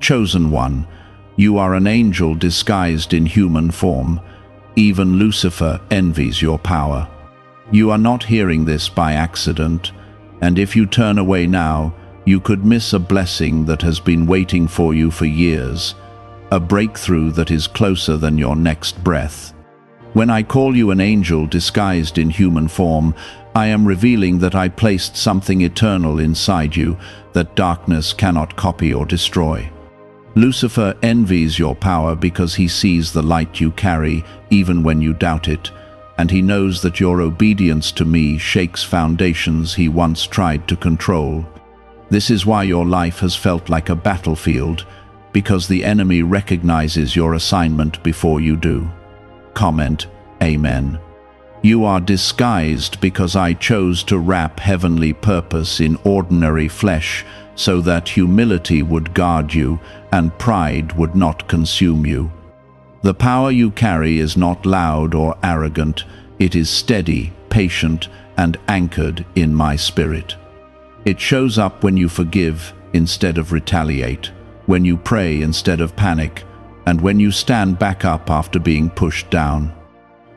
Chosen one, you are an angel disguised in human form. Even Lucifer envies your power. You are not hearing this by accident, and if you turn away now, you could miss a blessing that has been waiting for you for years, a breakthrough that is closer than your next breath. When I call you an angel disguised in human form, I am revealing that I placed something eternal inside you that darkness cannot copy or destroy. Lucifer envies your power because he sees the light you carry even when you doubt it, and he knows that your obedience to me shakes foundations he once tried to control. This is why your life has felt like a battlefield, because the enemy recognizes your assignment before you do. Comment, Amen. You are disguised because I chose to wrap heavenly purpose in ordinary flesh so that humility would guard you and pride would not consume you. The power you carry is not loud or arrogant. It is steady, patient, and anchored in my spirit. It shows up when you forgive instead of retaliate, when you pray instead of panic, and when you stand back up after being pushed down.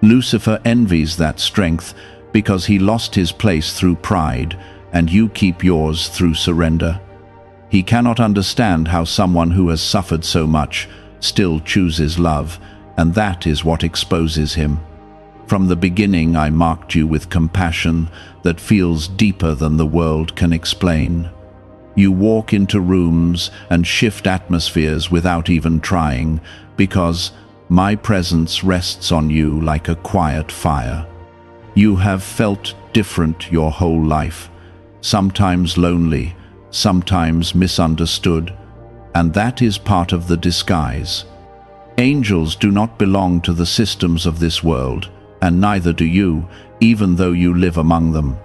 Lucifer envies that strength because he lost his place through pride, and you keep yours through surrender. He cannot understand how someone who has suffered so much still chooses love, and that is what exposes him. From the beginning, I marked you with compassion that feels deeper than the world can explain. You walk into rooms and shift atmospheres without even trying, because my presence rests on you like a quiet fire. You have felt different your whole life, sometimes lonely, sometimes misunderstood, and that is part of the disguise. Angels do not belong to the systems of this world, and neither do you, even though you live among them.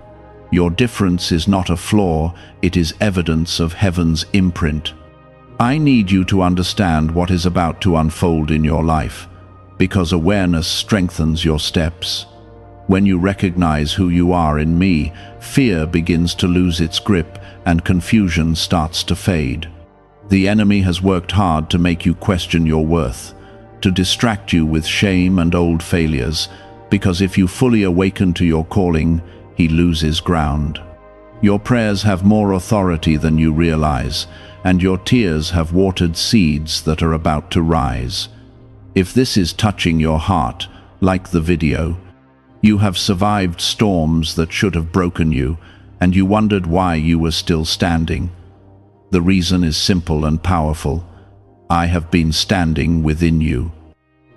Your difference is not a flaw, it is evidence of heaven's imprint. I need you to understand what is about to unfold in your life, because awareness strengthens your steps. When you recognize who you are in me, fear begins to lose its grip and confusion starts to fade. The enemy has worked hard to make you question your worth, to distract you with shame and old failures, because if you fully awaken to your calling, he loses ground. Your prayers have more authority than you realize, and your tears have watered seeds that are about to rise. If this is touching your heart, like the video, you have survived storms that should have broken you, and you wondered why you were still standing. The reason is simple and powerful. I have been standing within you.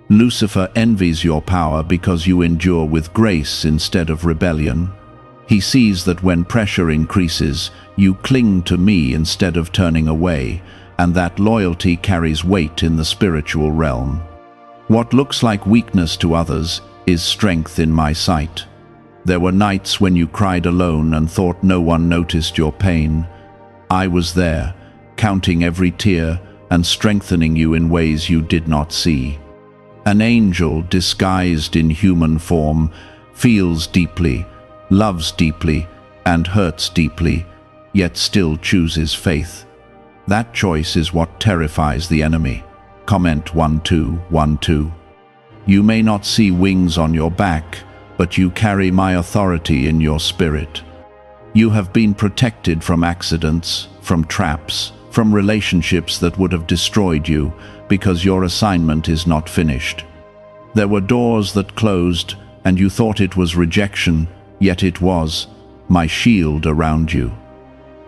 Lucifer envies your power because you endure with grace instead of rebellion. He sees that when pressure increases, you cling to me instead of turning away, and that loyalty carries weight in the spiritual realm. What looks like weakness to others is strength in my sight. There were nights when you cried alone and thought no one noticed your pain. I was there, counting every tear and strengthening you in ways you did not see. An angel disguised in human form feels deeply, loves deeply, and hurts deeply, yet still chooses faith. That choice is what terrifies the enemy. Comment 1212. You may not see wings on your back, but you carry my authority in your spirit. You have been protected from accidents, from traps, from relationships that would have destroyed you, because your assignment is not finished. There were doors that closed, and you thought it was rejection, yet it was my shield around you.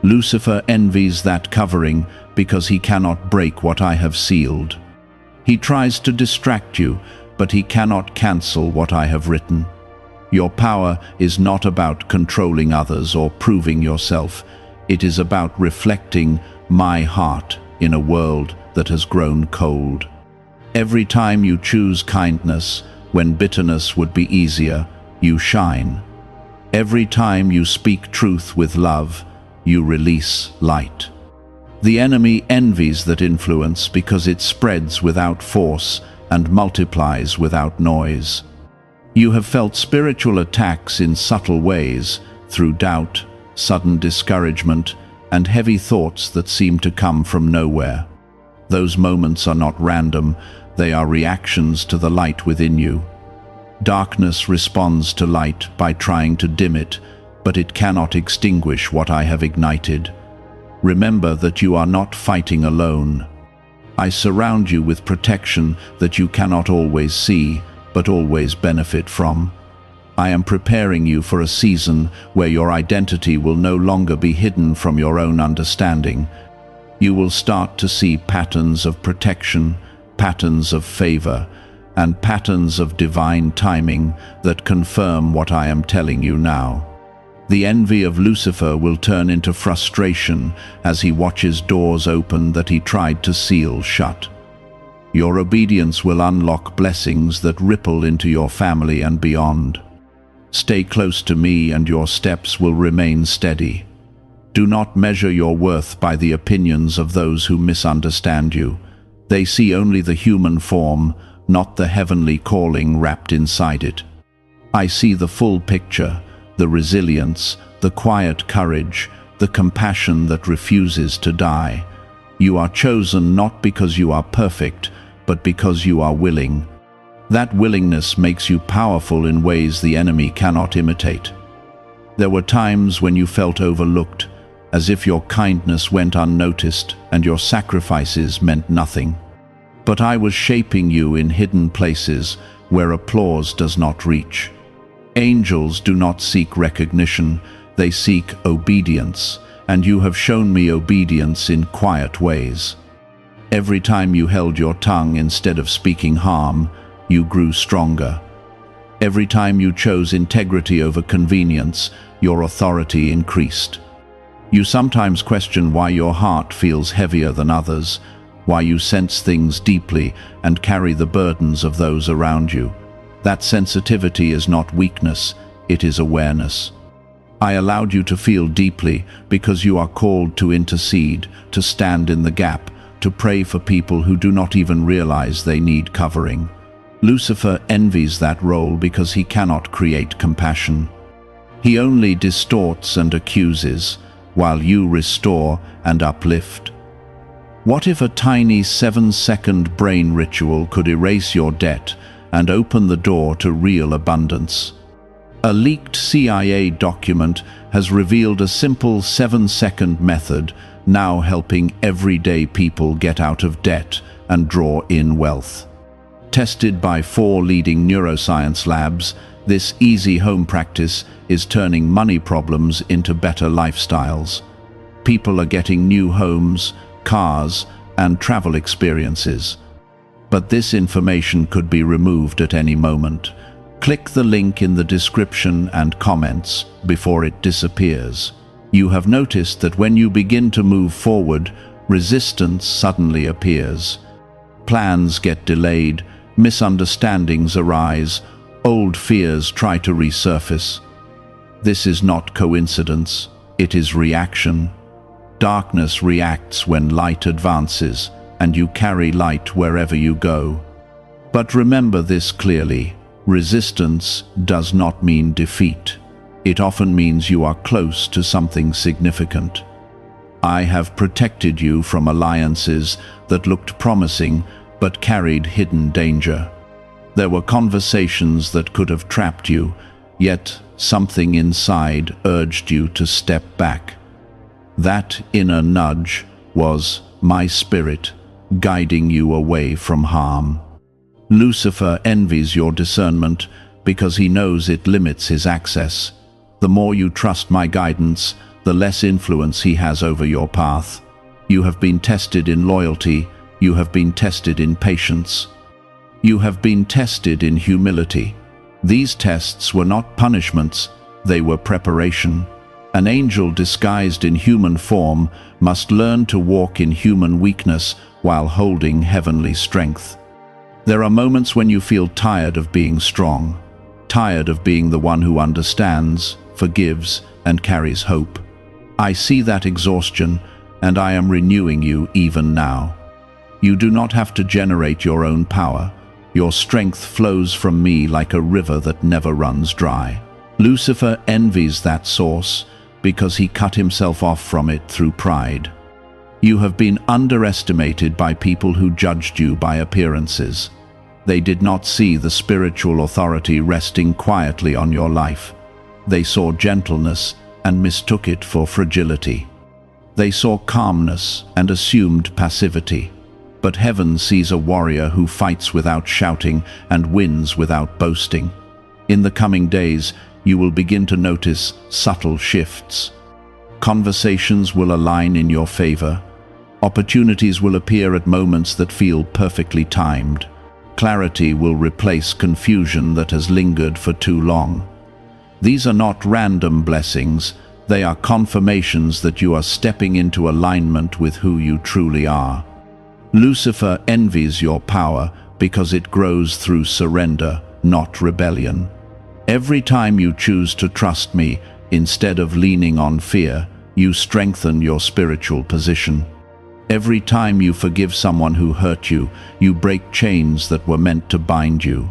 Lucifer envies that covering because he cannot break what I have sealed. He tries to distract you, but he cannot cancel what I have written. Your power is not about controlling others or proving yourself. It is about reflecting my heart in a world that has grown cold. Every time you choose kindness when bitterness would be easier, you shine. Every time you speak truth with love, you release light. The enemy envies that influence because it spreads without force and multiplies without noise. You have felt spiritual attacks in subtle ways, through doubt, sudden discouragement, and heavy thoughts that seem to come from nowhere. Those moments are not random, they are reactions to the light within you. Darkness responds to light by trying to dim it, but it cannot extinguish what I have ignited. Remember that you are not fighting alone. I surround you with protection that you cannot always see, but always benefit from. I am preparing you for a season where your identity will no longer be hidden from your own understanding. You will start to see patterns of protection, patterns of favor, and patterns of divine timing that confirm what I am telling you now. The envy of Lucifer will turn into frustration as he watches doors open that he tried to seal shut. Your obedience will unlock blessings that ripple into your family and beyond. Stay close to me and your steps will remain steady. Do not measure your worth by the opinions of those who misunderstand you. They see only the human form, not the heavenly calling wrapped inside it. I see the full picture, the resilience, the quiet courage, the compassion that refuses to die. You are chosen not because you are perfect, but because you are willing. That willingness makes you powerful in ways the enemy cannot imitate. There were times when you felt overlooked, as if your kindness went unnoticed and your sacrifices meant nothing. But I was shaping you in hidden places where applause does not reach. Angels do not seek recognition, they seek obedience, and you have shown me obedience in quiet ways. Every time you held your tongue instead of speaking harm, you grew stronger. Every time you chose integrity over convenience, your authority increased. You sometimes question why your heart feels heavier than others, why you sense things deeply and carry the burdens of those around you. That sensitivity is not weakness, it is awareness. I allowed you to feel deeply because you are called to intercede, to stand in the gap, to pray for people who do not even realize they need covering. Lucifer envies that role because he cannot create compassion. He only distorts and accuses, while you restore and uplift. What if a tiny 7-second brain ritual could erase your debt and open the door to real abundance? A leaked CIA document has revealed a simple 7-second method now helping everyday people get out of debt and draw in wealth. Tested by 4 leading neuroscience labs, this easy home practice is turning money problems into better lifestyles. People are getting new homes, cars, and travel experiences. But this information could be removed at any moment. Click the link in the description and comments before it disappears. You have noticed that when you begin to move forward, resistance suddenly appears. Plans get delayed, misunderstandings arise, old fears try to resurface. This is not coincidence, it is reaction. Darkness reacts when light advances, and you carry light wherever you go. But remember this clearly, resistance does not mean defeat. It often means you are close to something significant. I have protected you from alliances that looked promising but carried hidden danger. There were conversations that could have trapped you, yet something inside urged you to step back. That inner nudge was my spirit guiding you away from harm. Lucifer envies your discernment because he knows it limits his access. The more you trust my guidance, the less influence he has over your path. You have been tested in loyalty, you have been tested in patience. You have been tested in humility. These tests were not punishments, they were preparation. An angel disguised in human form must learn to walk in human weakness while holding heavenly strength. There are moments when you feel tired of being strong, tired of being the one who understands, forgives, and carries hope. I see that exhaustion, and I am renewing you even now. You do not have to generate your own power. Your strength flows from me like a river that never runs dry. Lucifer envies that source because he cut himself off from it through pride. You have been underestimated by people who judged you by appearances. They did not see the spiritual authority resting quietly on your life. They saw gentleness and mistook it for fragility. They saw calmness and assumed passivity. But heaven sees a warrior who fights without shouting and wins without boasting. In the coming days, you will begin to notice subtle shifts. Conversations will align in your favor. Opportunities will appear at moments that feel perfectly timed. Clarity will replace confusion that has lingered for too long. These are not random blessings. They are confirmations that you are stepping into alignment with who you truly are. Lucifer envies your power because it grows through surrender, not rebellion. Every time you choose to trust me instead of leaning on fear, you strengthen your spiritual position. Every time you forgive someone who hurt you, you break chains that were meant to bind you.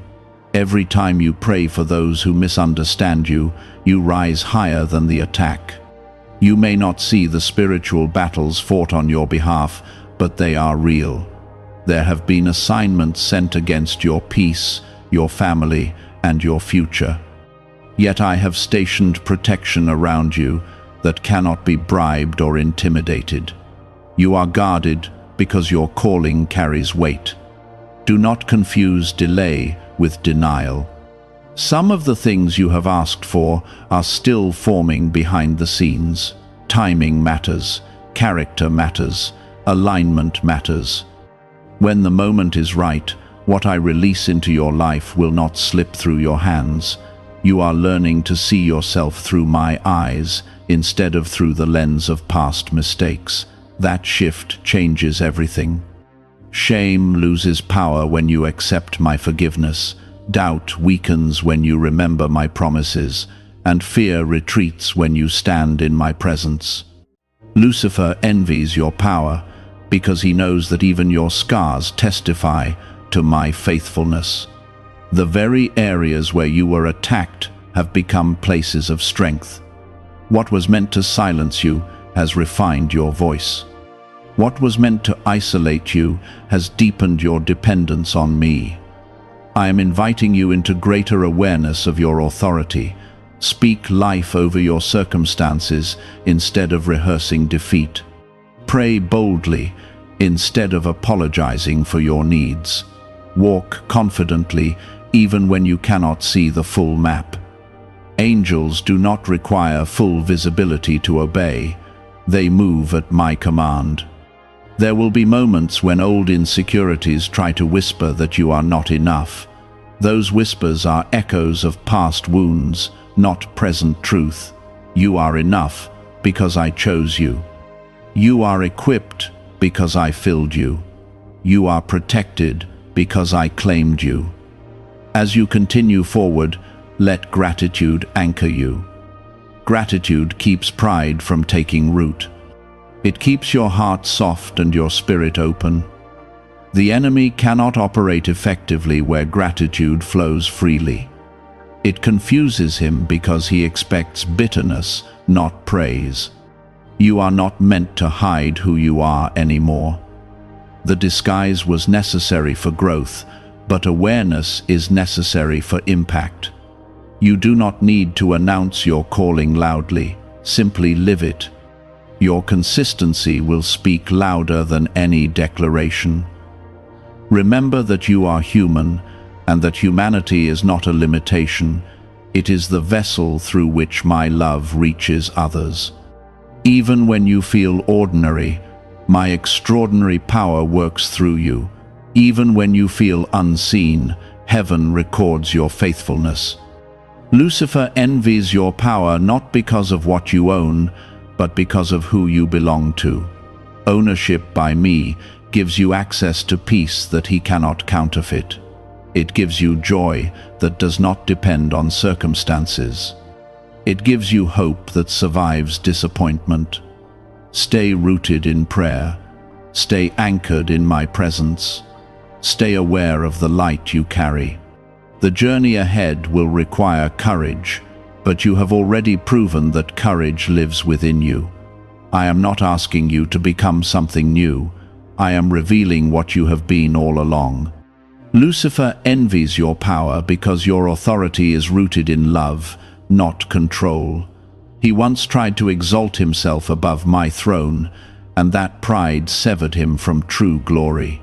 Every time you pray for those who misunderstand you, you rise higher than the attack. You may not see the spiritual battles fought on your behalf, but they are real. There have been assignments sent against your peace, your family, and your future. Yet I have stationed protection around you that cannot be bribed or intimidated. You are guarded because your calling carries weight. Do not confuse delay with denial. Some of the things you have asked for are still forming behind the scenes. Timing matters, character matters, alignment matters. When the moment is right, what I release into your life will not slip through your hands. You are learning to see yourself through my eyes instead of through the lens of past mistakes. That shift changes everything. Shame loses power when you accept my forgiveness. Doubt weakens when you remember my promises, and fear retreats when you stand in my presence. Lucifer envies your power because he knows that even your scars testify to my faithfulness. The very areas where you were attacked have become places of strength. What was meant to silence you has refined your voice. What was meant to isolate you has deepened your dependence on me. I am inviting you into greater awareness of your authority. Speak life over your circumstances instead of rehearsing defeat. Pray boldly instead of apologizing for your needs. Walk confidently even when you cannot see the full map. Angels do not require full visibility to obey. They move at my command. There will be moments when old insecurities try to whisper that you are not enough. Those whispers are echoes of past wounds, not present truth. You are enough because I chose you. You are equipped because I filled you. You are protected because I claimed you. As you continue forward, let gratitude anchor you. Gratitude keeps pride from taking root. It keeps your heart soft and your spirit open. The enemy cannot operate effectively where gratitude flows freely. It confuses him because he expects bitterness, not praise. You are not meant to hide who you are anymore. The disguise was necessary for growth, but awareness is necessary for impact. You do not need to announce your calling loudly, simply live it. Your consistency will speak louder than any declaration. Remember that you are human, and that humanity is not a limitation. It is the vessel through which my love reaches others. Even when you feel ordinary, my extraordinary power works through you. Even when you feel unseen, heaven records your faithfulness. Lucifer envies your power not because of what you own, but because of who you belong to. Ownership by me gives you access to peace that he cannot counterfeit. It gives you joy that does not depend on circumstances. It gives you hope that survives disappointment. Stay rooted in prayer. Stay anchored in my presence. Stay aware of the light you carry. The journey ahead will require courage, but you have already proven that courage lives within you. I am not asking you to become something new. I am revealing what you have been all along. Lucifer envies your power because your authority is rooted in love, not control. He once tried to exalt himself above my throne, and that pride severed him from true glory.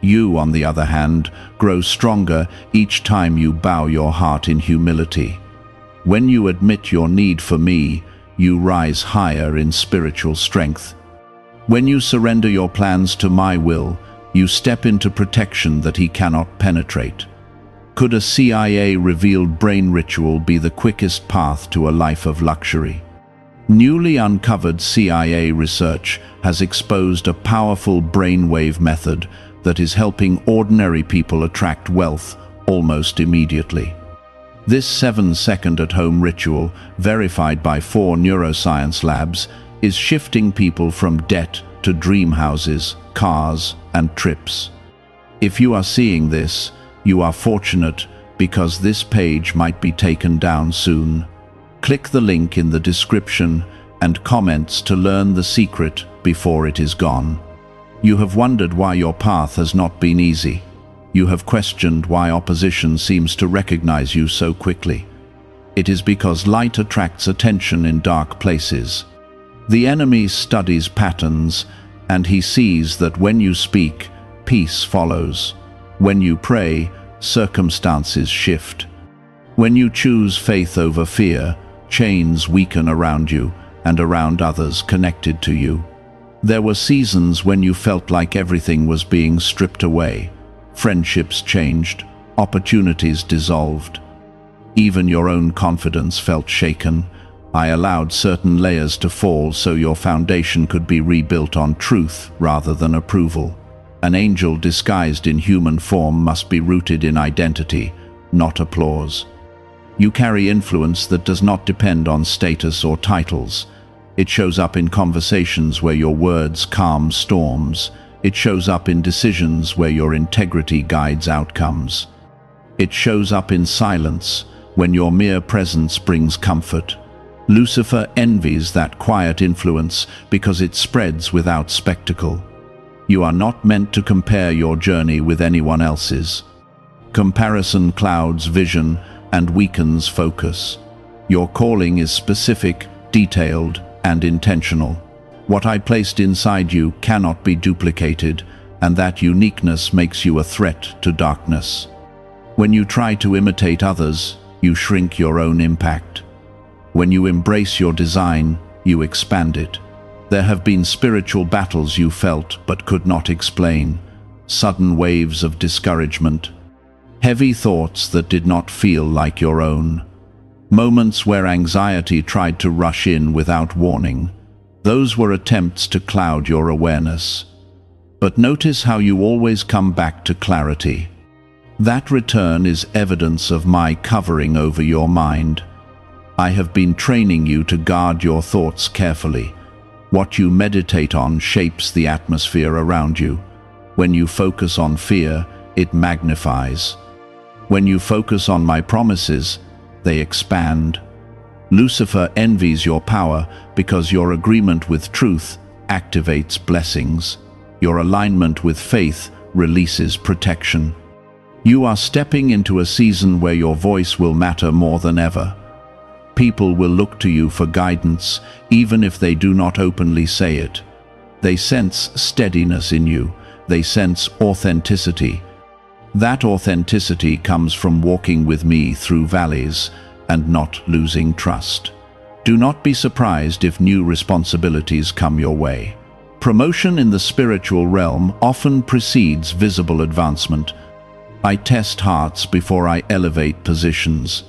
You, on the other hand, grow stronger each time you bow your heart in humility. When you admit your need for me, you rise higher in spiritual strength. When you surrender your plans to my will, you step into protection that he cannot penetrate. Could a CIA-revealed brain ritual be the quickest path to a life of luxury? Newly uncovered CIA research has exposed a powerful brainwave method that is helping ordinary people attract wealth almost immediately. This 7-second at-home ritual, verified by 4 neuroscience labs, is shifting people from debt to dream houses, cars, and trips. If you are seeing this, you are fortunate because this page might be taken down soon. Click the link in the description and comments to learn the secret before it is gone. You have wondered why your path has not been easy. You have questioned why opposition seems to recognize you so quickly. It is because light attracts attention in dark places. The enemy studies patterns, and he sees that when you speak, peace follows. When you pray, circumstances shift. When you choose faith over fear, chains weaken around you and around others connected to you. There were seasons when you felt like everything was being stripped away. Friendships changed, opportunities dissolved. Even your own confidence felt shaken. I allowed certain layers to fall so your foundation could be rebuilt on truth rather than approval. An angel disguised in human form must be rooted in identity, not applause. You carry influence that does not depend on status or titles. It shows up in conversations where your words calm storms. It shows up in decisions where your integrity guides outcomes. It shows up in silence when your mere presence brings comfort. Lucifer envies that quiet influence because it spreads without spectacle. You are not meant to compare your journey with anyone else's. Comparison clouds vision and weakens focus. Your calling is specific, detailed, and intentional. What I placed inside you cannot be duplicated, and that uniqueness makes you a threat to darkness. When you try to imitate others, you shrink your own impact. When you embrace your design, you expand it. There have been spiritual battles you felt but could not explain, sudden waves of discouragement, heavy thoughts that did not feel like your own, moments where anxiety tried to rush in without warning. Those were attempts to cloud your awareness. But notice how you always come back to clarity. That return is evidence of my covering over your mind. I have been training you to guard your thoughts carefully. What you meditate on shapes the atmosphere around you. When you focus on fear, it magnifies. When you focus on my promises, they expand. Lucifer envies your power because your agreement with truth activates blessings. Your alignment with faith releases protection. You are stepping into a season where your voice will matter more than ever. People will look to you for guidance, even if they do not openly say it. They sense steadiness in you. They sense authenticity. That authenticity comes from walking with me through valleys and not losing trust. Do not be surprised if new responsibilities come your way. Promotion in the spiritual realm often precedes visible advancement. I test hearts before I elevate positions.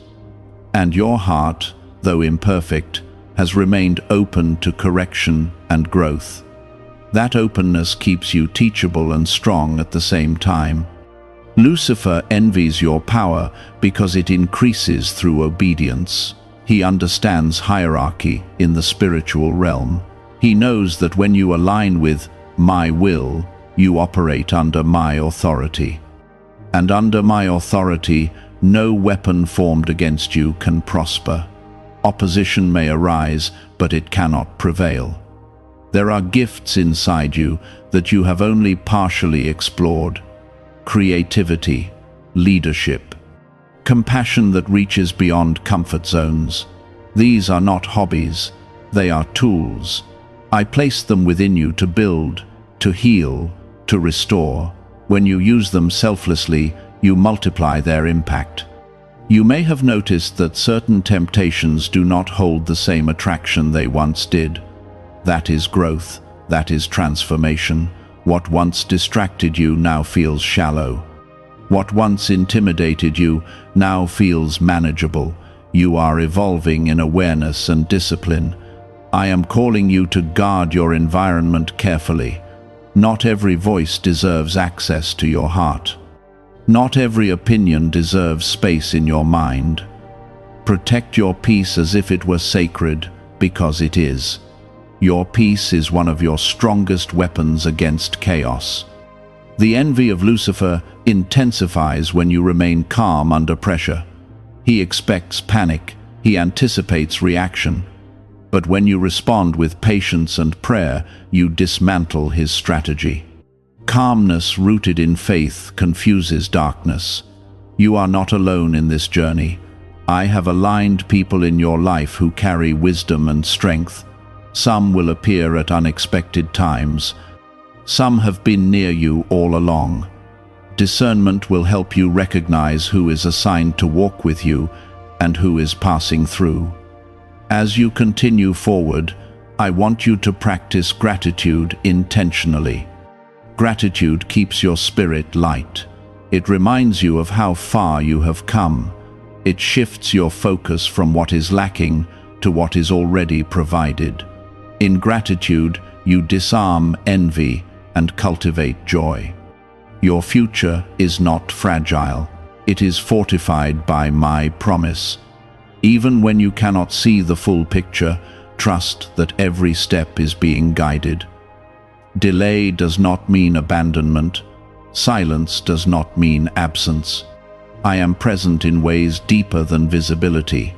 And your heart, though imperfect, has remained open to correction and growth. That openness keeps you teachable and strong at the same time. Lucifer envies your power because it increases through obedience. He understands hierarchy in the spiritual realm. He knows that when you align with my will, you operate under my authority. And under my authority, no weapon formed against you can prosper. Opposition may arise, but it cannot prevail. There are gifts inside you that you have only partially explored. Creativity, leadership, compassion that reaches beyond comfort zones. These are not hobbies, they are tools. I place them within you to build, to heal, to restore. When you use them selflessly, you multiply their impact. You may have noticed that certain temptations do not hold the same attraction they once did. That is growth, that is transformation. What once distracted you now feels shallow. What once intimidated you now feels manageable. You are evolving in awareness and discipline. I am calling you to guard your environment carefully. Not every voice deserves access to your heart. Not every opinion deserves space in your mind. Protect your peace as if it were sacred, because it is. Your peace is one of your strongest weapons against chaos. The envy of Lucifer intensifies when you remain calm under pressure. He expects panic, he anticipates reaction. But when you respond with patience and prayer, you dismantle his strategy. Calmness rooted in faith confuses darkness. You are not alone in this journey. I have aligned people in your life who carry wisdom and strength. Some will appear at unexpected times. Some have been near you all along. Discernment will help you recognize who is assigned to walk with you and who is passing through. As you continue forward, I want you to practice gratitude intentionally. Gratitude keeps your spirit light. It reminds you of how far you have come. It shifts your focus from what is lacking to what is already provided. In gratitude, you disarm envy and cultivate joy. Your future is not fragile. It is fortified by my promise. Even when you cannot see the full picture, trust that every step is being guided. Delay does not mean abandonment. Silence does not mean absence. I am present in ways deeper than visibility.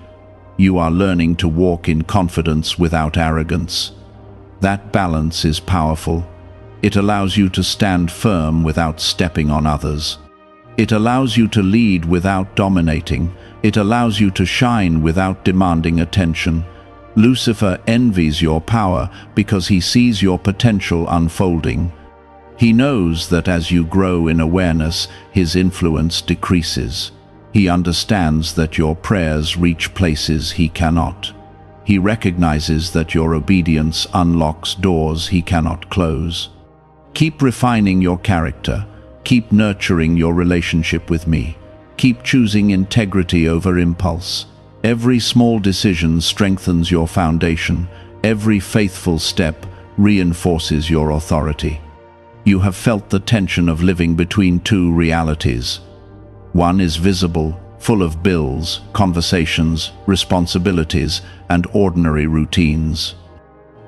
You are learning to walk in confidence without arrogance. That balance is powerful. It allows you to stand firm without stepping on others. It allows you to lead without dominating. It allows you to shine without demanding attention. Lucifer envies your power because he sees your potential unfolding. He knows that as you grow in awareness, his influence decreases. He understands that your prayers reach places he cannot. He recognizes that your obedience unlocks doors he cannot close. Keep refining your character. Keep nurturing your relationship with me. Keep choosing integrity over impulse. Every small decision strengthens your foundation. Every faithful step reinforces your authority. You have felt the tension of living between two realities. One is visible, full of bills, conversations, responsibilities, and ordinary routines.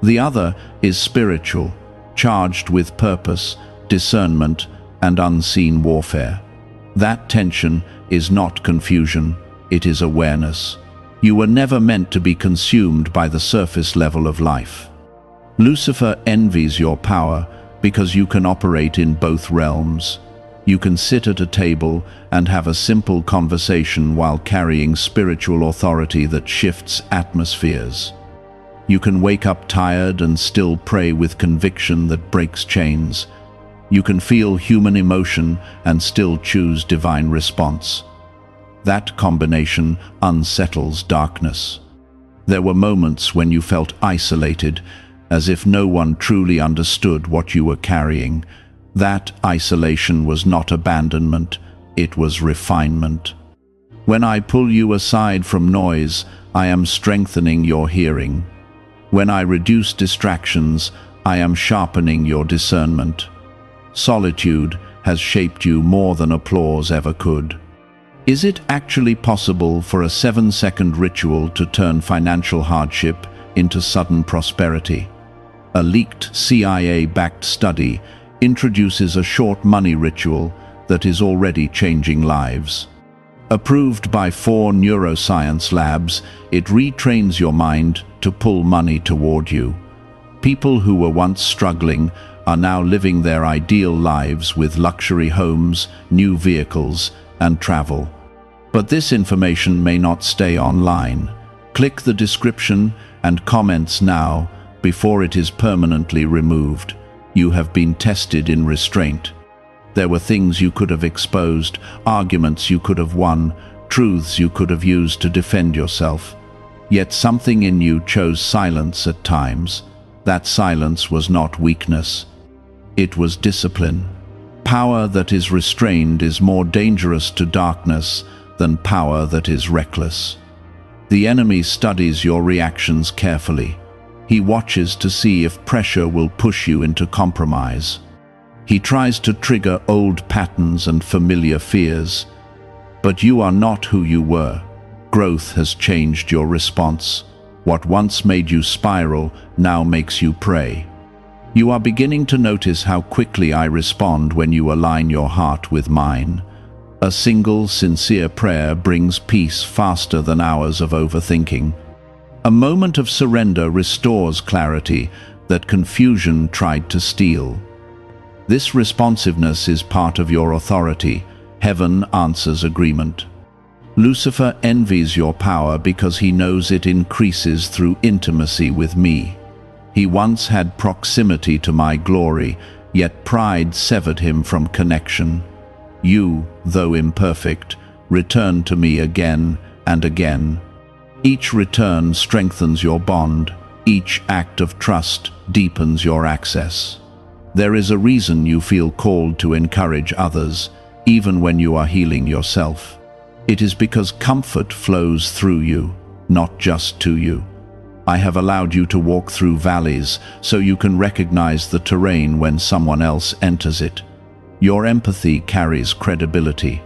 The other is spiritual, charged with purpose, discernment, and unseen warfare. That tension is not confusion, it is awareness. You were never meant to be consumed by the surface level of life. Lucifer envies your power because you can operate in both realms. You can sit at a table and have a simple conversation while carrying spiritual authority that shifts atmospheres. You can wake up tired and still pray with conviction that breaks chains. You can feel human emotion and still choose divine response. That combination unsettles darkness. There were moments when you felt isolated, as if no one truly understood what you were carrying. That isolation was not abandonment, it was refinement. When I pull you aside from noise, I am strengthening your hearing. When I reduce distractions, I am sharpening your discernment. Solitude has shaped you more than applause ever could. Is it actually possible for a 7-second ritual to turn financial hardship into sudden prosperity? A leaked CIA-backed study introduces a short money ritual that is already changing lives. Approved by 4 neuroscience labs, it retrains your mind to pull money toward you. People who were once struggling are now living their ideal lives with luxury homes, new vehicles, and travel. But this information may not stay online. Click the description and comments now before it is permanently removed. You have been tested in restraint. There were things you could have exposed, arguments you could have won, truths you could have used to defend yourself. Yet something in you chose silence at times. That silence was not weakness. It was discipline. Power that is restrained is more dangerous to darkness than power that is reckless. The enemy studies your reactions carefully. He watches to see if pressure will push you into compromise. He tries to trigger old patterns and familiar fears. But you are not who you were. Growth has changed your response. What once made you spiral now makes you pray. You are beginning to notice how quickly I respond when you align your heart with mine. A single, sincere prayer brings peace faster than hours of overthinking. A moment of surrender restores clarity that confusion tried to steal. This responsiveness is part of your authority. Heaven answers agreement. Lucifer envies your power because he knows it increases through intimacy with me. He once had proximity to my glory, yet pride severed him from connection. You, though imperfect, return to me again and again. Each return strengthens your bond. Each act of trust deepens your access. There is a reason you feel called to encourage others, even when you are healing yourself. It is because comfort flows through you, not just to you. I have allowed you to walk through valleys so you can recognize the terrain when someone else enters it. Your empathy carries credibility.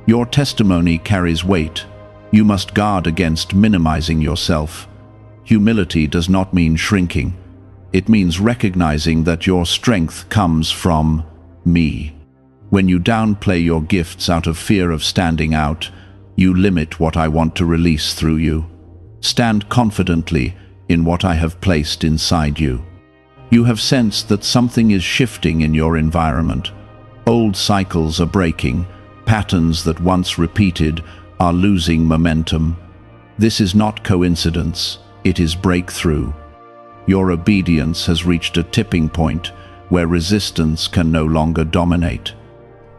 Your testimony carries weight. You must guard against minimizing yourself. Humility does not mean shrinking. It means recognizing that your strength comes from me. When you downplay your gifts out of fear of standing out, you limit what I want to release through you. Stand confidently in what I have placed inside you. You have sensed that something is shifting in your environment. Old cycles are breaking. Patterns that once repeated are losing momentum. This is not coincidence. It is breakthrough. Your obedience has reached a tipping point where resistance can no longer dominate.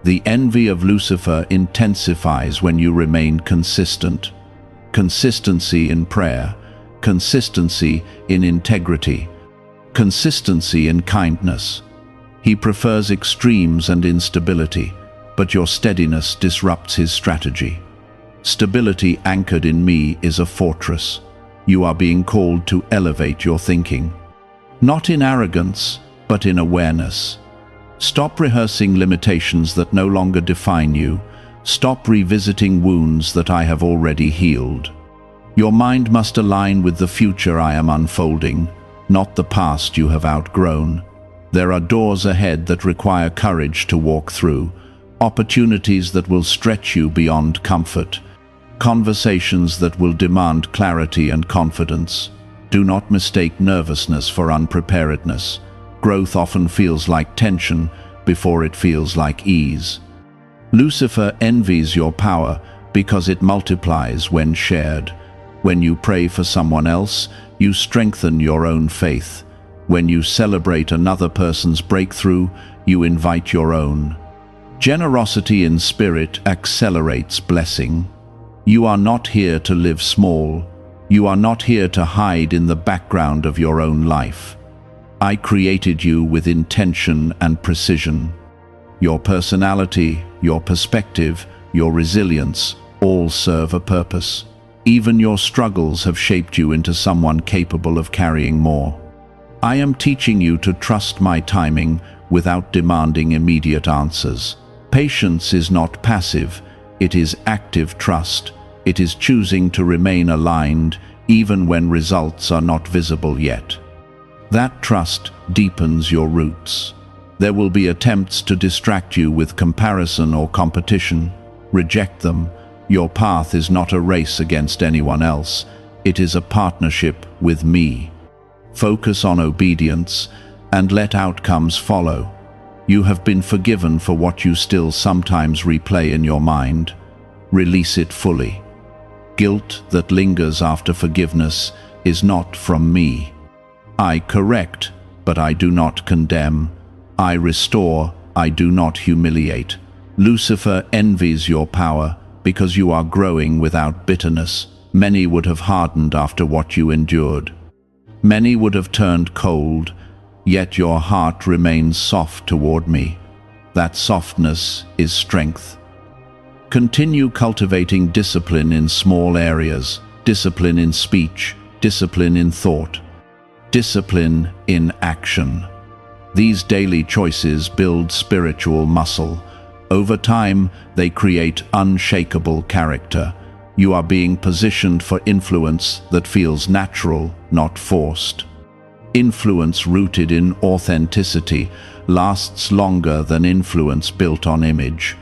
The envy of Lucifer intensifies when you remain consistent. Consistency in prayer, consistency in integrity, consistency in kindness. He prefers extremes and instability, but your steadiness disrupts his strategy. Stability anchored in me is a fortress. You are being called to elevate your thinking. Not in arrogance, but in awareness. Stop rehearsing limitations that no longer define you. Stop revisiting wounds that I have already healed. Your mind must align with the future I am unfolding, not the past you have outgrown. There are doors ahead that require courage to walk through, opportunities that will stretch you beyond comfort, conversations that will demand clarity and confidence. Do not mistake nervousness for unpreparedness. Growth often feels like tension before it feels like ease. Lucifer envies your power because it multiplies when shared. When you pray for someone else, you strengthen your own faith. When you celebrate another person's breakthrough, you invite your own. Generosity in spirit accelerates blessing. You are not here to live small. You are not here to hide in the background of your own life. I created you with intention and precision. Your personality, your perspective, your resilience all serve a purpose. Even your struggles have shaped you into someone capable of carrying more. I am teaching you to trust my timing without demanding immediate answers. Patience is not passive, it is active trust. It is choosing to remain aligned even when results are not visible yet. That trust deepens your roots. There will be attempts to distract you with comparison or competition. Reject them. Your path is not a race against anyone else. It is a partnership with me. Focus on obedience and let outcomes follow. You have been forgiven for what you still sometimes replay in your mind. Release it fully. Guilt that lingers after forgiveness is not from me. I correct, but I do not condemn. I restore, I do not humiliate. Lucifer envies your power because you are growing without bitterness. Many would have hardened after what you endured. Many would have turned cold, yet your heart remains soft toward me. That softness is strength. Continue cultivating discipline in small areas, discipline in speech, discipline in thought, discipline in action. These daily choices build spiritual muscle. Over time, they create unshakable character. You are being positioned for influence that feels natural, not forced. Influence rooted in authenticity lasts longer than influence built on image.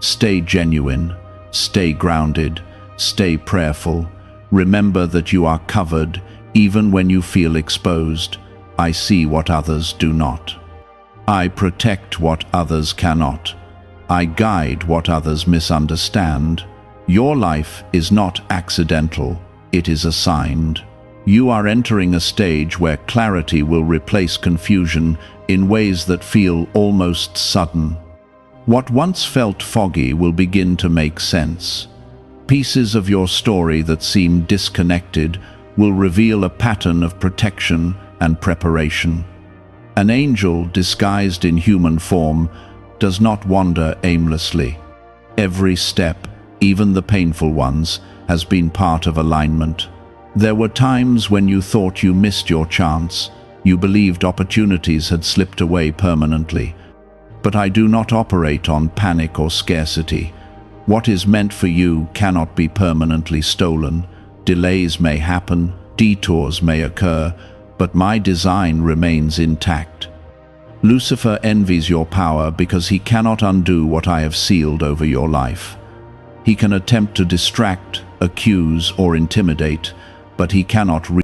Stay genuine, stay grounded, stay prayerful. Remember that you are covered even when you feel exposed. I see what others do not. I protect what others cannot. I guide what others misunderstand. Your life is not accidental, it is assigned. You are entering a stage where clarity will replace confusion in ways that feel almost sudden. What once felt foggy will begin to make sense. Pieces of your story that seem disconnected will reveal a pattern of protection and preparation. An angel disguised in human form does not wander aimlessly. Every step, even the painful ones, has been part of alignment. There were times when you thought you missed your chance. You believed opportunities had slipped away permanently. But I do not operate on panic or scarcity. What is meant for you cannot be permanently stolen. Delays may happen, detours may occur, but my design remains intact. Lucifer envies your power because he cannot undo what I have sealed over your life. He can attempt to distract, accuse, or intimidate, but he cannot